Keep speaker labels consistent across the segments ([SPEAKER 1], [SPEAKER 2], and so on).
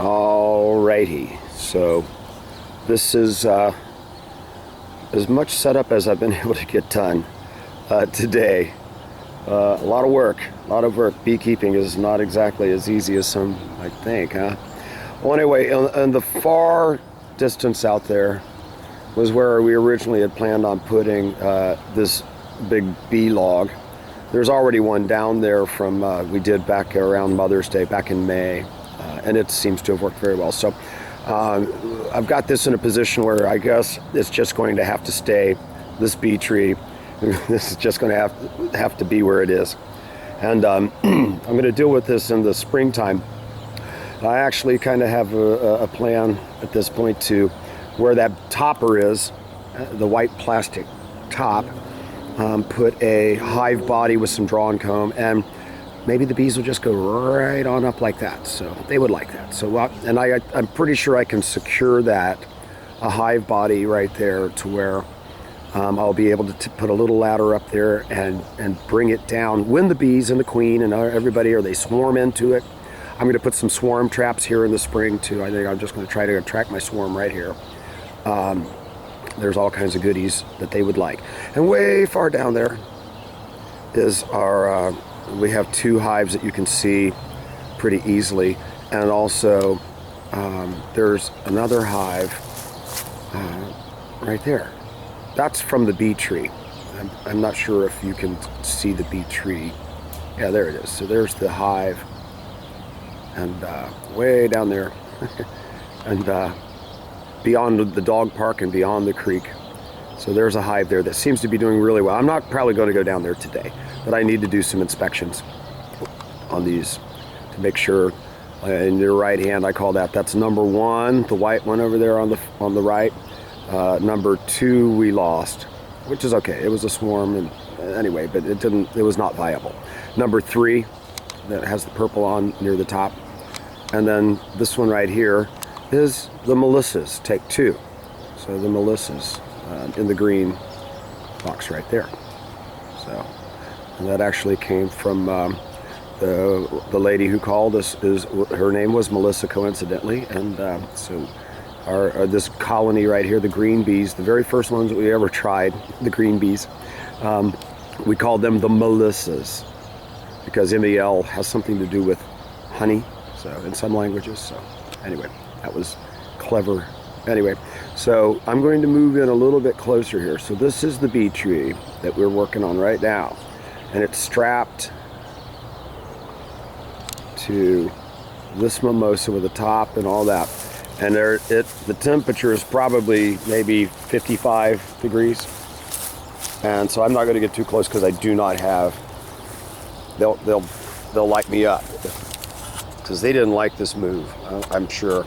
[SPEAKER 1] Alrighty, so this is as much setup as I've been able to get done today. A lot of work. Beekeeping is not exactly as easy as some might think, huh? Well, anyway, in the far distance out there was where we originally had planned on putting this big bee log. There's already one down there from we did back around Mother's Day back in May, and it seems to have worked very well. So I've got this in a position where I guess it's just going to have to stay. This Beetree, this is just going to have to be where it is, and I'm going to deal with this in the springtime. I actually kind of have a plan at this point to where that topper is, the white plastic top. Put a hive body with some drawn comb, and maybe the bees will just go right on up like that. So they would like that. So and I'm pretty sure I can secure that, a hive body right there, to where I'll be able to put a little ladder up there and bring it down when the bees and the queen and everybody, or they swarm into it. I'm going to put some swarm traps here in the spring too. I think I'm just going to try to attract my swarm right here. There's all kinds of goodies that they would like. And way far down there is our, we have two hives that you can see pretty easily. And also there's another hive right there. That's from the Beetree. I'm not sure if you can see the Beetree. Yeah, there it is. So there's the hive. And way down there. And beyond the dog park and beyond the creek. So there's a hive there that seems to be doing really well. I'm not probably going to go down there today, but I need to do some inspections on these to make sure. In your right hand, I call that's number one, the white one over there on the right. Number two we lost, which is okay. It was a swarm, and anyway, but it was not viable. Number three, that has the purple on near the top, and then this one right here is the Melissas, take two. So the Melissas in the green box right there. So, and that actually came from the lady who called us. Her name was Melissa, coincidentally, and so this colony right here, the green bees, the very first ones that we ever tried, the green bees, we called them the Melissas because MEL has something to do with honey, so in some languages. So anyway, that was clever. Anyway, so I'm going to move in a little bit closer here. So this is the Beetree that we're working on right now, and it's strapped to this mimosa with the top and all that. And the temperature is probably maybe 55 degrees. And so I'm not going to get too close because I do not have. They'll light me up because they didn't like this move, I'm sure.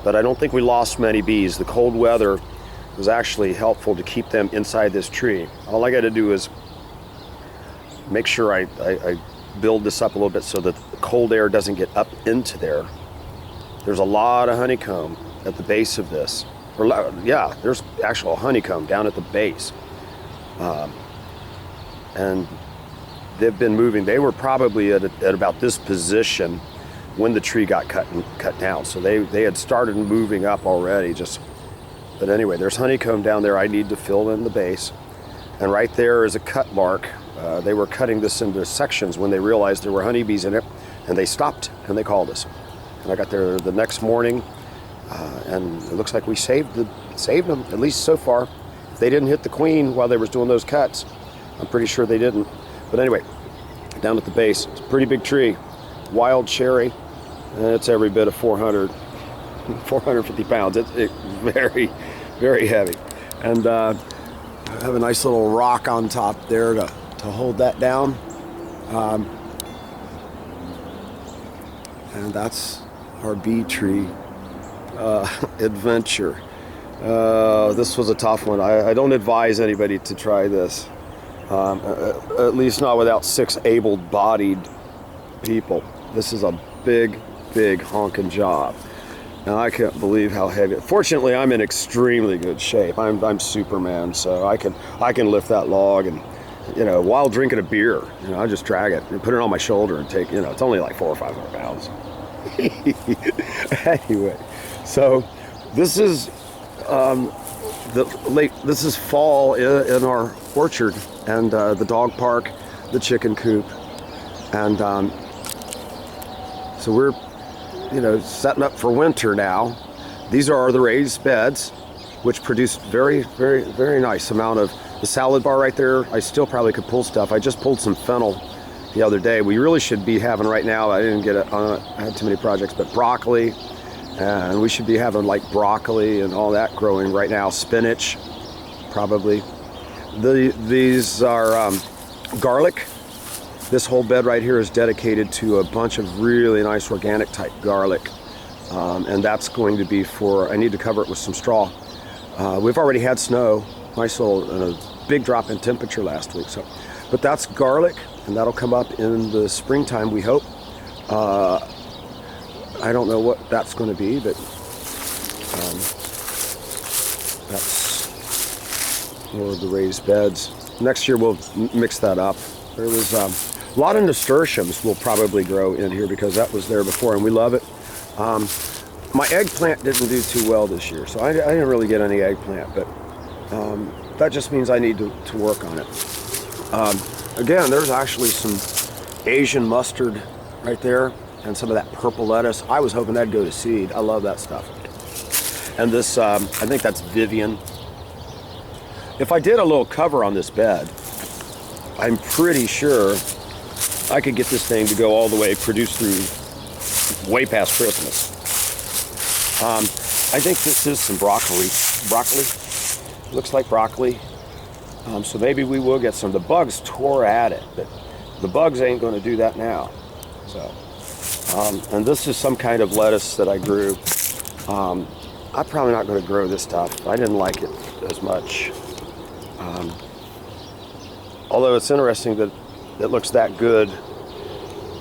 [SPEAKER 1] But I don't think we lost many bees. The cold weather was actually helpful to keep them inside this tree. All I got to do is make sure I build this up a little bit so that the cold air doesn't get up into there. There's a lot of honeycomb at the base of this. Yeah, there's actual honeycomb down at the base. And they've been moving. They were probably at about this position when the tree got cut down. So they had started moving up already. But anyway, there's honeycomb down there. I need to fill in the base. And right there is a cut mark. They were cutting this into sections when they realized there were honeybees in it, and they stopped and they called us. And I got there the next morning, and it looks like we saved them, at least so far. If they didn't hit the queen while they were doing those cuts, I'm pretty sure they didn't. But anyway, down at the base, it's a pretty big tree, wild cherry, and it's every bit of 450 pounds. It's very, very heavy. And I have a nice little rock on top there to hold that down. And that's our Beetree adventure. This was a tough one. I don't advise anybody to try this. At least not without 6 able-bodied people. This is a big honking job. Now I can't believe how heavy. Fortunately, I'm in extremely good shape. I'm Superman, so I can lift that log, and while drinking a beer, I just drag it and put it on my shoulder and take. It's only like 400 or 500 pounds. Anyway, so this is this is fall in our orchard, and the dog park, the chicken coop, and so we're setting up for winter now. These are the raised beds, which produce very, very, very nice amount of the salad bar right there. I still probably could pull stuff. I just pulled some fennel the other day. We really should be having right now, I didn't get it on, I had too many projects, but broccoli, and we should be having like broccoli and all that growing right now. Spinach, probably. These are garlic. This whole bed right here is dedicated to a bunch of really nice organic type garlic, and that's going to be for, I need to cover it with some straw. We've already had snow, nice little, and a big drop in temperature last week. So, but that's garlic, and that'll come up in the springtime, we hope. I don't know what that's going to be, but that's more of the raised beds. Next year we'll mix that up. There was a lot of nasturtiums will probably grow in here because that was there before, and we love it. My eggplant didn't do too well this year, so I didn't really get any eggplant, but that just means I need to work on it. Again, there's actually some Asian mustard right there, and some of that purple lettuce. I was hoping that'd go to seed. I love that stuff. And this, I think that's Vivian. If I did a little cover on this bed, I'm pretty sure I could get this thing to go all the way, produce through way past Christmas. I think this is some broccoli. Looks like broccoli. So maybe we will get some. The bugs tore at it, but the bugs ain't going to do that now. So, and this is some kind of lettuce that I grew. I'm probably not going to grow this stuff. I didn't like it as much. Although it's interesting that it looks that good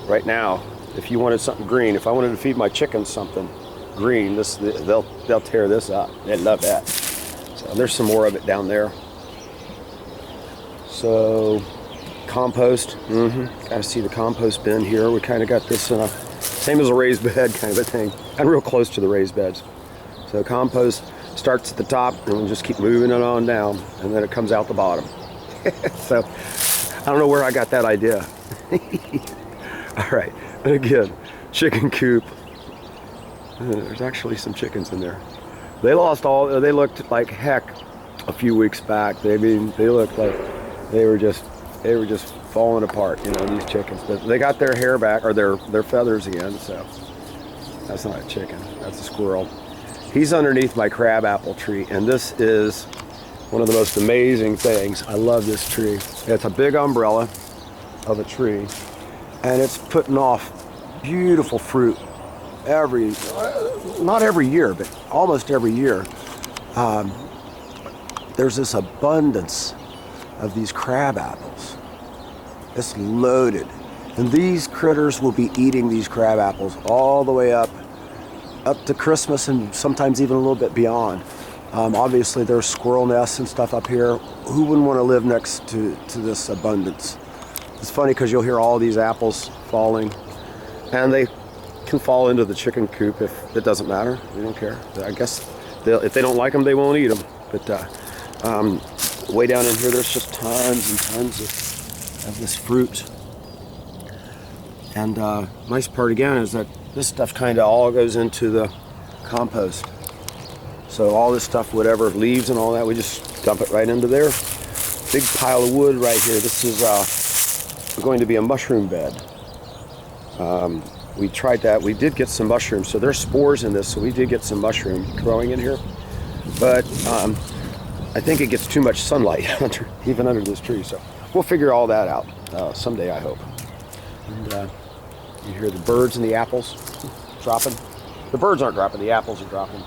[SPEAKER 1] right now. If you wanted something green, if I wanted to feed my chickens something green, they'll tear this up. They love that. So there's some more of it down there. So compost, gotta see the compost bin here. We kind of got this same as a raised bed kind of a thing, and real close to the raised beds. So compost starts at the top, and we'll just keep moving it on down, and then it comes out the bottom. So I don't know where I got that idea. All right, and again, chicken coop. There's actually some chickens in there. They looked like heck a few weeks back. They looked like they were just falling apart, these chickens. But they got their hair back, or their feathers again, so that's not a chicken, that's a squirrel. He's underneath my crabapple tree, and this is one of the most amazing things. I love this tree. It's a big umbrella of a tree, and it's putting off beautiful fruit not every year, but almost every year. There's this abundance of these crab apples. It's loaded, and these critters will be eating these crab apples all the way up to Christmas, and sometimes even a little bit beyond. Obviously there's squirrel nests and stuff up here. Who wouldn't want to live next to this abundance? It's funny because you'll hear all these apples falling, and they can fall into the chicken coop. If it doesn't matter, they don't care. I guess if they don't like them, they won't eat them. But way down in here, there's just tons and tons of this fruit. And nice part again is that this stuff kind of all goes into the compost. So all this stuff, whatever, leaves and all that, we just dump it right into there. Big pile of wood right here. This is going to be a mushroom bed. We tried that. We did get some mushrooms. So there's spores in this, so we did get some mushroom growing in here. But I think it gets too much sunlight even under this tree. So we'll figure all that out someday, I hope. And you hear the birds and the apples dropping. The birds aren't dropping, the apples are dropping.